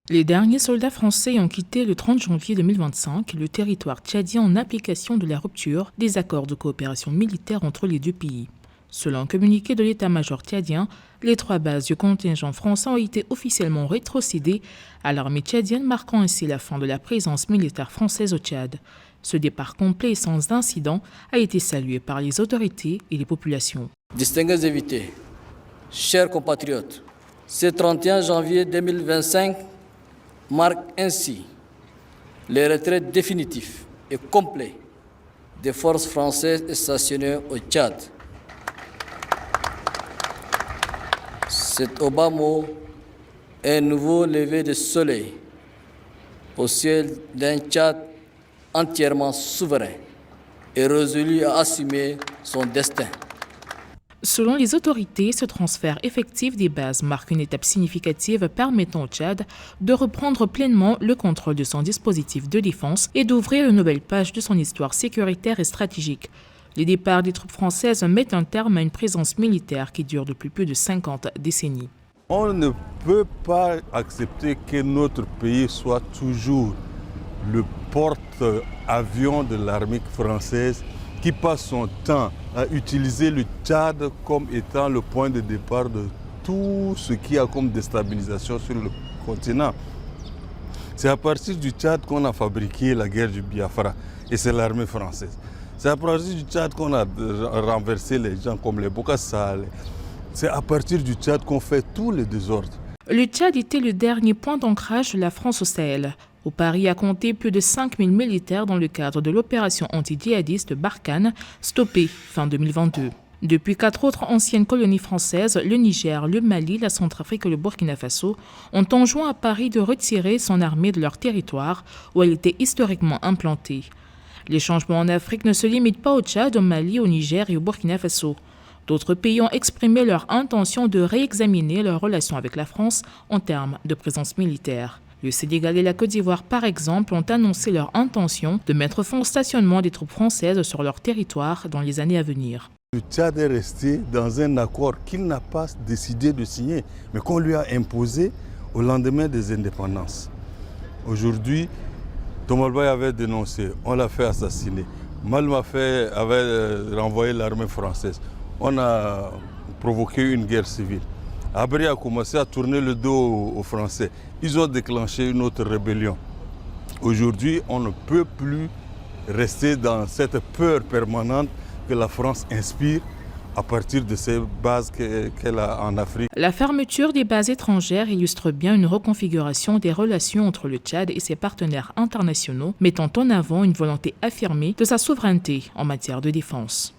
Les derniers soldats français ont quitté le 30 janvier 2025 le territoire tchadien en application de la rupture des accords de coopération militaire entre les deux pays. Selon un communiqué de l'état-major tchadien, les 3 bases du contingent français ont été officiellement rétrocédées à l'armée tchadienne, marquant ainsi la fin de la présence militaire française au Tchad. Ce départ complet et sans incident a été salué par les autorités et les populations. Distingués invités, chers compatriotes, ce 31 janvier 2025 marque ainsi le retrait définitif et complet des forces françaises stationnées au Tchad. Cet au bas mot est un nouveau lever de soleil au ciel d'un Tchad entièrement souverain et résolu à assumer son destin. Selon les autorités, ce transfert effectif des bases marque une étape significative permettant au Tchad de reprendre pleinement le contrôle de son dispositif de défense et d'ouvrir une nouvelle page de son histoire sécuritaire et stratégique. Les départs des troupes françaises mettent un terme à une présence militaire qui dure depuis plus de 50 décennies. On ne peut pas accepter que notre pays soit toujours le porte-avions de l'armée française qui passe son temps à utiliser le Tchad comme étant le point de départ de tout ce qu'il y a comme déstabilisation sur le continent. C'est à partir du Tchad qu'on a fabriqué la guerre du Biafra, et c'est l'armée française. C'est à partir du Tchad qu'on a renversé les gens comme les Boko Haram. C'est à partir du Tchad qu'on fait tous les désordres. Le Tchad était le dernier point d'ancrage de la France au Sahel, où Paris a compté plus de 5000 militaires dans le cadre de l'opération anti-djihadiste Barkhane, stoppée fin 2022. Depuis 4 autres anciennes colonies françaises, le Niger, le Mali, la Centrafrique et le Burkina Faso, ont enjoint à Paris de retirer son armée de leur territoire où elle était historiquement implantée. Les changements en Afrique ne se limitent pas au Tchad, au Mali, au Niger et au Burkina Faso. D'autres pays ont exprimé leur intention de réexaminer leurs relations avec la France en termes de présence militaire. Le Sénégal et la Côte d'Ivoire, par exemple, ont annoncé leur intention de mettre fin au stationnement des troupes françaises sur leur territoire dans les années à venir. Le Tchad est resté dans un accord qu'il n'a pas décidé de signer, mais qu'on lui a imposé au lendemain des indépendances. Aujourd'hui, Tomalbaye avait dénoncé, on l'a fait assassiner. Malmafé avait renvoyé l'armée française. On a provoqué une guerre civile. Abri a commencé à tourner le dos aux Français. Ils ont déclenché une autre rébellion. Aujourd'hui, on ne peut plus rester dans cette peur permanente que la France inspire à partir de ces bases qu'elle a en Afrique. La fermeture des bases étrangères illustre bien une reconfiguration des relations entre le Tchad et ses partenaires internationaux, mettant en avant une volonté affirmée de sa souveraineté en matière de défense.